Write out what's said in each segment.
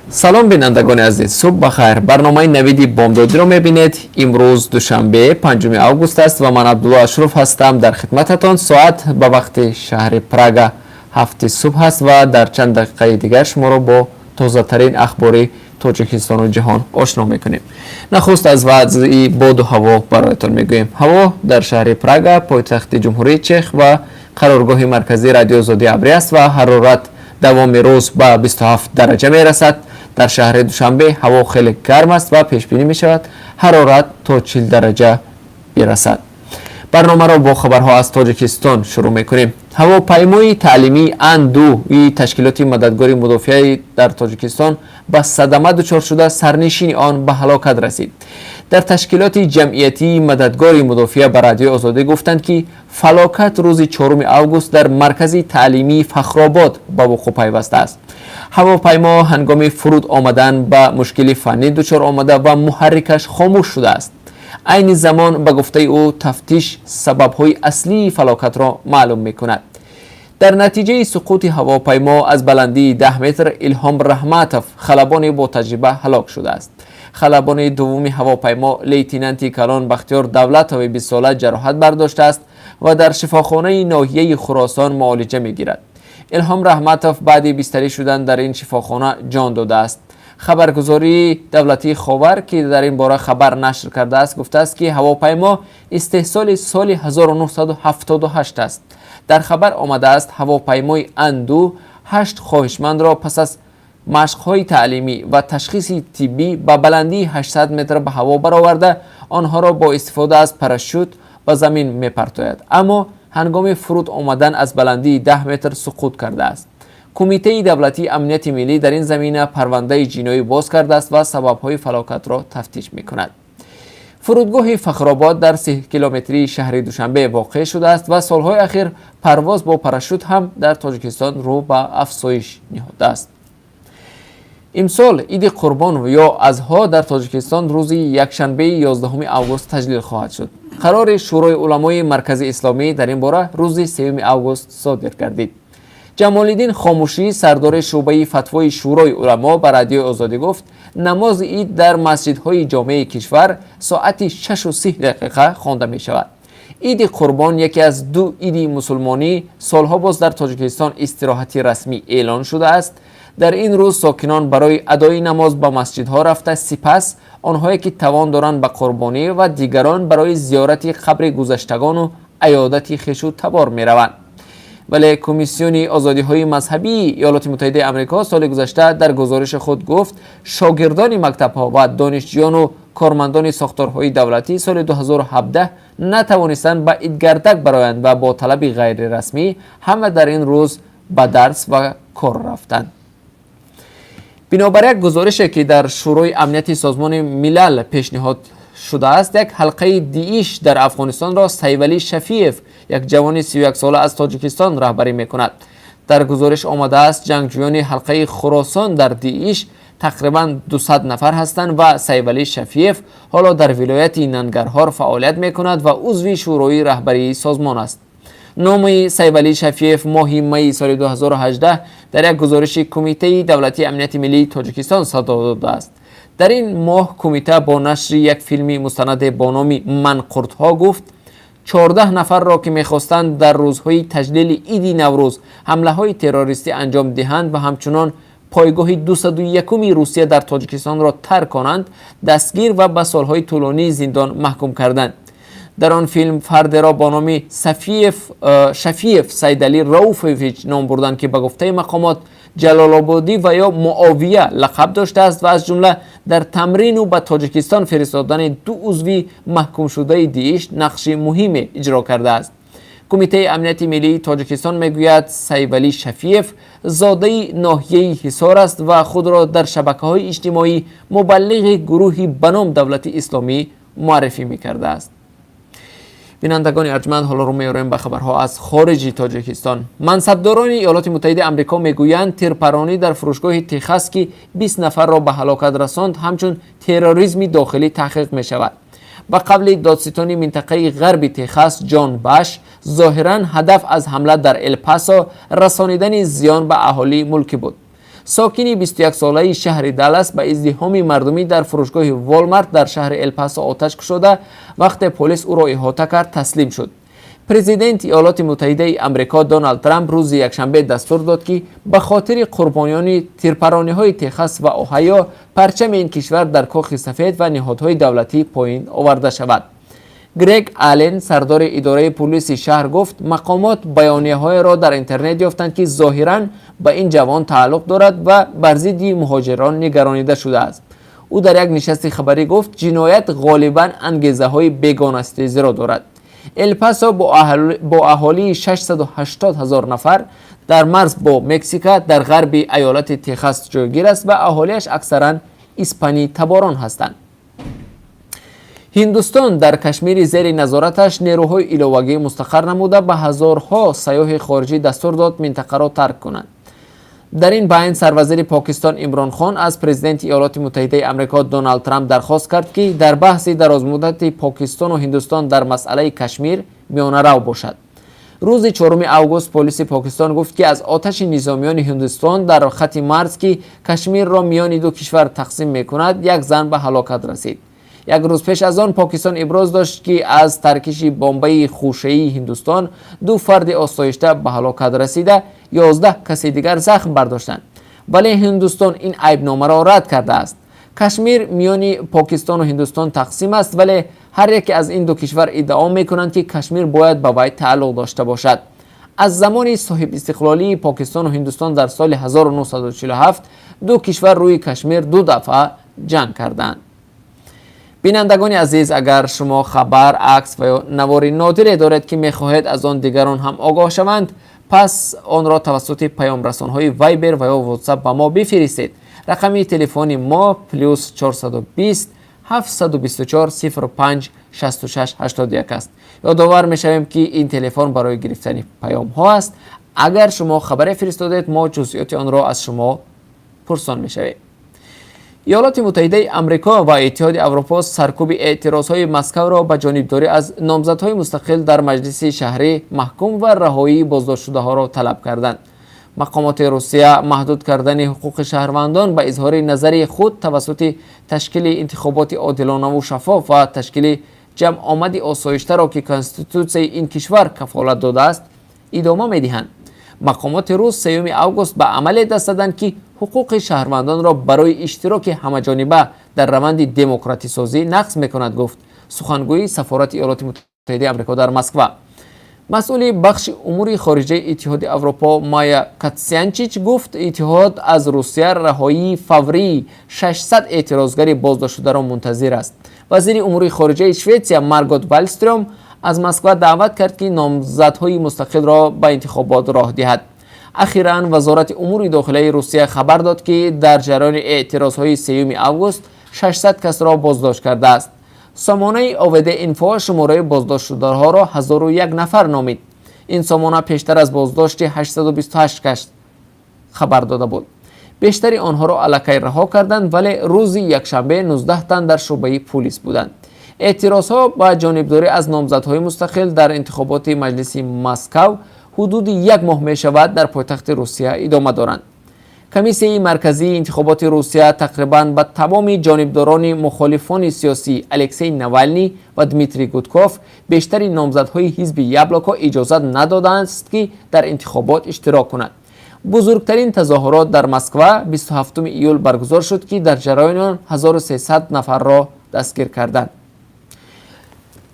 سلام بینندگان عزیز، صبح بخیر. برنامه نویدی بامدادی رو میبینید. امروز دوشنبه 5 آگوست است و من عبدالله اشرف هستم در خدمتتان. ساعت به وقت شهر پراگ 7 صبح است و در چند دقیقه دیگر شما رو با تازه ترین اخبار تاجیکستان و جهان آشنا میکنیم. نخست از وضع باد و هوا برایتان میگوییم. هوا در شهر پراگ پایتخت جمهوری چک و قرارگاه مرکزی رادیو آزادی ابری است و حرارت دوام روز به 27 درجه میرسد. در شهر دوشنبه هوا خیلی گرم است و پیش بینی می شود حرارت تا 40 درجه برسد. برنامه را با خبرها از تاجیکستان شروع می کنیم. هواپیمای تعلیمی اندوی تشکیلات مددگاری مدافع در تاجیکستان به صدمه دچار شده سرنشین آن به هلاکت رسید. در تشکیلات جمعیتی مددگاری مدافع به رادیو آزادی گفتند که فلاکت روز 4 آگوست در مرکز تعلیمی فخرآباد به وقوع پیوسته است. هواپیما هنگام فرود آمدن به مشکل فنی دچار آمده و محرکش خاموش شده است. عین زمان به گفته او تفتیش سبب‌های اصلی فلاکت را معلوم می‌کند. در نتیجه سقوط هواپیما از بلندی 10 متر الهام رحمتوف خلبان با تجربه هلاک شده است. خلبان دوم هواپیما لیتنانت کلان بختیار دولتوی 20 ساله جراحت برداشته است و در شفاخانه ناحیه خراسان معالجه می‌گیرد. الهام رحمتوف بعد بستری شدن در این شفاخانه جان داده است. خبرگزاری دولتی خاور که در این باره خبر نشر کرده است گفته است که هواپیما استحصال سال 1978 است. در خبر آمده است هواپیمای اندو 8 خواهشمند را پس از مشق‌های تعلیمی و تشخیص طبی به بلندی 800 متر به هوا برآورده آنها را با استفاده از پاراشوت به زمین می‌پرتاید، اما هنگام فرود آمدن از بلندی 10 متر سقوط کرده است. کمیته دولتی امنیت ملی در این زمینه پرونده جنایی باز کرده است و سبب‌های فلاکت را تفتیش می‌کند. فرودگاه فخرآباد در 3 کیلومتری شهر دوشنبه واقع شده است و سالهای اخیر پرواز با پاراشوت هم در تاجیکستان رو به افزایش نهاده است. امسال عید قربان یا اضحی در تاجیکستان روز یکشنبه 11 آگوست تجلیل خواهد شد. قرار شورای علمای مرکزی اسلامی در این باره روز 3 آگوست صادر گردید. جمال الدین خاموشی سردار شعبه فتوای شورای علما به رادیو آزادی گفت نماز عید در مسجدهای جامع کشور ساعت 6:30 خوانده می شود. عید قربان یکی از 2 عید مسلمانی سالها باز در تاجیکستان استراحتی رسمی اعلان شده است. در این روز ساکنان برای ادای نماز به مسجدها رفته، سپس آنهایی که توان دارند به قربانی و دیگران برای زیارت قبر گذشتگان و عیادت خویش و تبار می روند. ولی کمیسیون آزادی‌های مذهبی ایالات متحده آمریکا سال گذشته در گزارش خود گفت شاگردان مکتب‌ها و دانشجویان و کارمندان ساختارهای دولتی سال 2017 نتوانستند به عیدگردک برآیند و با طلب غیر رسمی همه در این روز به درس و کار رفتند. بنابر یک گزارشی که در شورای امنیت سازمان ملل پیشنهاد شده است، یک حلقه دیش در افغانستان را سیولی شفیف، یک جوان 31 ساله از تاجیکستان رهبری میکند. در گزارش آمده است جنگجویان حلقه خراسان در دیش تقریبا 200 نفر هستند و سیولی شفیف حالا در ولایت ننگرهار فعالیت میکند و عضو شورای رهبری سازمان است. نام سیولی شفیف ماه می سال 2018 در یک گزارش کمیته دولتی امنیت ملی تاجیکستان صادر داده است. در این ماه کمیته با نشر یک فیلم مستند با نام منقرت‌ها گفت 14 نفر را که می‌خواستند در روزهای تجلیل عید نوروز حمله‌های تروریستی انجام دهند و همچنان پایگاه 201 روسیه در تاجیکستان را ترک کنند دستگیر و به سالهای طولانی زندان محکوم کردند. در آن فیلم فرد را با نام شفیف سیدعلی رؤوفویچ نام بردند که به گفته مقامات جلال آبادی و یا معاویه لقب داشته است و از جمله در تمرین و به تاجیکستان فرستادن 2 عضو محکوم شده دیش نقش مهمی اجرا کرده است. کمیته امنیت ملی تاجیکستان میگوید سیولی شفیف زاده ناحیه حصار است و خود را در شبکه‌های اجتماعی مبلغ گروهی به نام دولت اسلامی معرفی می‌کرده است. بینندگان ارجمند، حالا رو میاریم به خبرها از خارج تاجیکستان. منصبداران ایالات متحده آمریکا میگویند تیرپرانی در فروشگاه تگزاس که 20 نفر را به هلاکت رساند همچون تروریسم داخلی تحقیق می شود. و قبل دادستان منطقه غرب تگزاس جان باش ظاهرا هدف از حمله در الپاسو رسانیدن زیان به اهالی ملک بود. ساکنی 21 ساله شهر دالاس به ازدحام مردمی در فروشگاه والمارت در شهر الپاسو آتش کشیده وقت پلیس او را احاطه کرد تسلیم شد. پرزیدنت ایالات متحده آمریکا دونالد ترامپ روز یکشنبه دستور داد که به خاطر قربانیان تیرپرانی‌های تگزاس و اوهایو پرچم این کشور در کاخ سفید و نهادهای دولتی پایین آورده شود. گرگ آلن سردار اداره پلیس شهر گفت مقامات بیانیه‌های را در اینترنت یافتند که ظاهراً به این جوان تعلق دارد و بر ضد مهاجران نگرانیده شده است. او در یک نشست خبری گفت جنایت غالباً انگیزه‌های بیگانه‌ستیزی را دارد. الپاسو با اهالی 680,000 نفر در مرز با مکزیک در غرب ایالت تگزاس جایگیر است و اهالیش اکثرا اسپانی تباران هستند. هندوستان در کشمیر زیر نظارتش نیروهای ایلاوگی مستقر نموده به هزارها سیاح خارجی دستور داد منطقه را ترک کنند. در این بین سروزیر پاکستان عمران خان از پرزیدنت ایالات متحده آمریکا دونالد ترامپ درخواست کرد که در بحث درازمدت پاکستان و هندوستان در مسئله کشمیر میانه رو باشد. روز 4 اوگوست پلیس پاکستان گفت که از آتش نظامیان هندوستان در خط مرز که کشمیر را میان دو کشور تقسیم میکند یک زن به هلاکت رسید. یک روز پیش از آن پاکستان ابراز داشت که از ترکش بمب‌های خوشه‌ای هندوستان 2 فرد آسایشته به هلاکت رسیده 11 کسی دیگر زخم برداشتند. ولی هندوستان این عیبنامه را رد کرده است. کشمیر میان پاکستان و هندوستان تقسیم است ولی هر یک از این دو کشور ادعا میکنند که کشمیر باید به وی تعلق داشته باشد. از زمان صاحب استقلالی پاکستان و هندوستان در سال 1947 دو کشور روی کشمیر 2 دفعه جنگ کردند. بینندگان عزیز، اگر شما خبر، عکس و یا نوار نادری دارید که میخواهید از آن دیگران هم آگاه شوند، پس آن را توسط پیام رسان‌های وایبر و یا واتساپ به ما بفرستید. رقم تلفن ما +420 724 05 66 81 است. یادآور می‌شویم که این تلفن برای گرفتن پیام ها است. اگر شما خبر فرستادید ما جزئیات آن را از شما پرسان می‌شویم. ایالات متحده آمریکا و اتحاد اروپا سرکوب اعتراضهای مسکو را به جانبداری از نامزدهای مستقل در مجلس شهری محکوم و رهایی بازداشت شده‌ها را طلب کردند. مقامات روسیه محدود کردن حقوق شهروندان به اظهار نظر خود توسط تشکیل انتخابات عادلانه و شفاف و تشکیل جمع آمد آسایشته را که کنستیتوسیون این کشور کفالت داده است ادامه می‌دهند. مقامات روس 3 اوگوست به عمل دست دادند که حقوق شهروندان را برای اشتراک همه‌جانبه در روند دموکراتی سازی نقض می‌کند، گفت سخنگوی سفارت ایالات متحده آمریکا در مسکو. مسئول بخش امور خارجه اتحاد اروپا مایا کاتسیانچیچ گفت اتحاد از روسیه رهایی فوری 600 اعتراضگر بازداشت شده را منتظر است. وزیر امور خارجه سوئیسریا مارگوت والستروم از مسکو دعوت کرد که نامزدهای مستقل را به انتخابات راه دهد. اخیراً وزارت امور داخلی روسیه خبر داد که در جریان اعتراضهای 3 اوگوست 600 کس را بازداشت کرده است. سامانه اوید اینفو شماره بازداشت شده‌ها را 1001 نفر نامید. این سامانه پیشتر از بازداشت 828 کس خبر داده بود. بیشتری آنها را الکی رها کردند ولی روز یکشنبه 19 تن در شعبه پلیس بودند. اعتراضها با جانبداری از نامزدهای مستقل در انتخابات مجلس مسکو حدود 1 ماه می شود در پایتخت روسیه ادامه دارند. کمیسیون مرکزی انتخابات روسیه تقریباً به تمام جانبداران مخالفان سیاسی الکسی نوالنی و دمیتری گودکوف بیشتری نامزدهای حزب یابلوکو اجازه ندادند که در انتخابات اشتراک کنند. بزرگترین تظاهرات در مسکو 27 ایول برگزار شد که در جریان آن 1300 نفر را دستگیر کردند.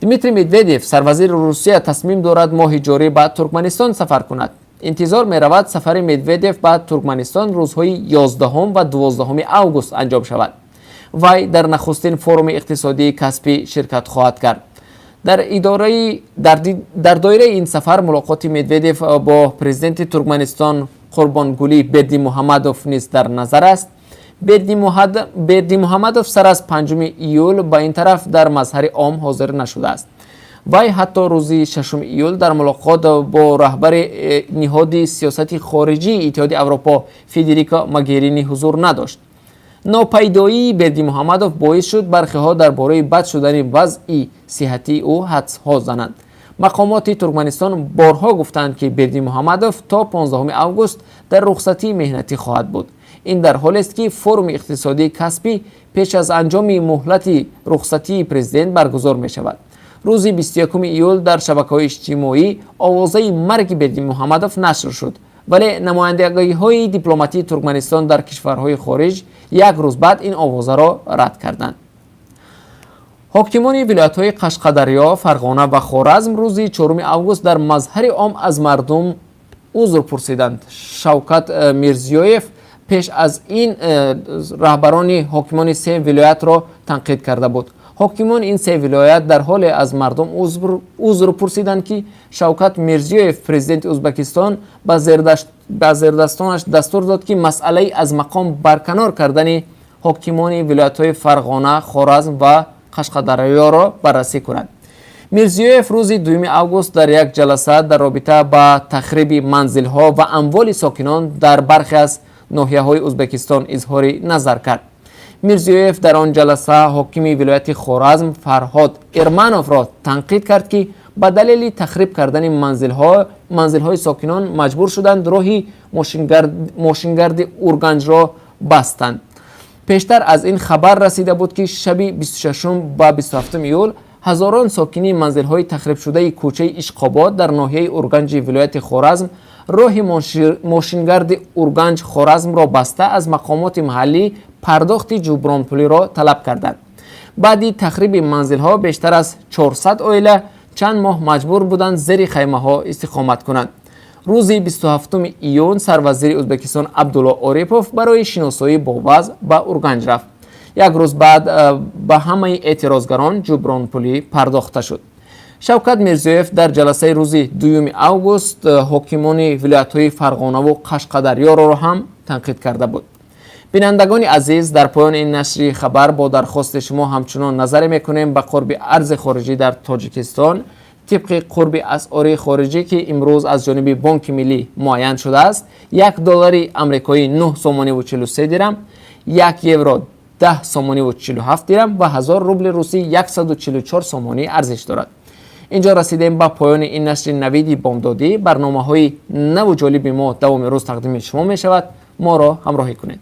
دمیتری مدودیف سروزیر روسیه تصمیم دارد ماه جاری به ترکمنستان سفر کند. انتظار می رود سفر مدودیف به ترکمنستان روزهای 11 و 12 اوگوست انجام شود. وی در نخستین فروم اقتصادی کسپی شرکت خواهد کرد. در دایره این سفر ملاقات مدودیف با پرزیدنت ترکمنستان قربانگولی بردیمحمدوف نیز در نظر است. بردیمحمدوف سر از 5 ایول با این طرف در مظهر عام حاضر نشده است. وی حتی روز 6 ایول در ملاقات با رهبر نهاد سیاست خارجی اتحاد اروپا فدریکا موگرینی حضور نداشت. ناپیدایی بردیمحمدوف باعث شد برخی‌ها درباره بد شدن وضع صحتی او حدس‌ها زنند. مقامات ترکمنستان بارها گفتند که بردیمحمدوف تا 15 اوگوست در رخصتی مهنتی خواهد بود. این در حالی است که فورум اقتصادی کسبی پیش از انجام مهلت رخصتی پرزیدنت برگزار می شود. روز 21 ایول در شبکه‌های اجتماعی آوازه مرگ بردی محمدوف نشر شد، ولی نمایندگی‌های دیپلماتی ترکمنستان در کشورهای خارج یک روز بعد این آوازه را رد کردند. حاکمان ولایت‌های قشقدریا، فرغانه و خوارزم روز 4 آگوست در مظهر عام از مردم عذر پرسیدند. شوکت میرزیویف پیش از این رهبران حاکمان 3 ولایت را تنقید کرده بود. حاکمان این 3 ولایت در حال از مردم عذر پرسیدند که شوکت میرزیویف پرزیدنت ازبکستان به زیردستانش دستور داد که مسئله از مقام برکنار کردن حاکمان ولایت‌های فرغانه، خوارزم و قشقدریا را بررسی کنند. میرزیویف روز 2 آگوست در یک جلسه در رابطه با تخریب منزل‌ها و اموال ساکنان در برخی از ناحیه‌های ازبکستان اظهار نظر کرد. میرزیویف در آن جلسه حاکم ولایت خوارزم فرهاد ارمنوف را تنقید کرد که به دلیل تخریب کردن منزل‌های ساکنان مجبور شدند راه ماشینگرد اورگنج را بستند. پیشتر از این خبر رسیده بود که شب 26 و 27 ایول هزاران ساکنی منزل‌های تخریب شده کوچه اشقاباد در ناحیه اورگنج ولایت خوارزم راه ماشینگرد اورگنج خوارزم را بسته از مقامات محلی پرداخت جبران پولی را طلب کردند. بعد تخریب منزل‌ها بیشتر از 400 عائله چند ماه مجبور بودند زیر خیمه‌ها استقامت کنند. روز 27 ایون سروزیر ازبکستان عبدالله آریپوف برای شناسایی با وضع به اورگنج رفت. یک روز بعد به همه اعتراضگران جبران پولی پرداخته شد. شوکت میرزیویف در جلسه روز 2 آگوست حاکمان ولایت‌های فرغانه و قشقدریا را هم تنقید کرده بود. بینندگان عزیز، در پایان این نشر خبر با درخواست شما همچنان نظر میکنیم به قرب ارز خارجی در تاجیکستان طبق قرب اسعار خارجی که امروز از جانب بانک ملی معین شده است. $1 آمریکایی 9 سومانی و 43 درم، 1 یورو 10 سومانی و 47 درم و 1000 روبل روسی 144 سومانی ارزش دارد. اینجا رسیدیم به پایان این نشر نوید بامدادی. برنامه‌های نو و جالب ما دوام روز تقدیم شما می شود. ما را همراهی کنید.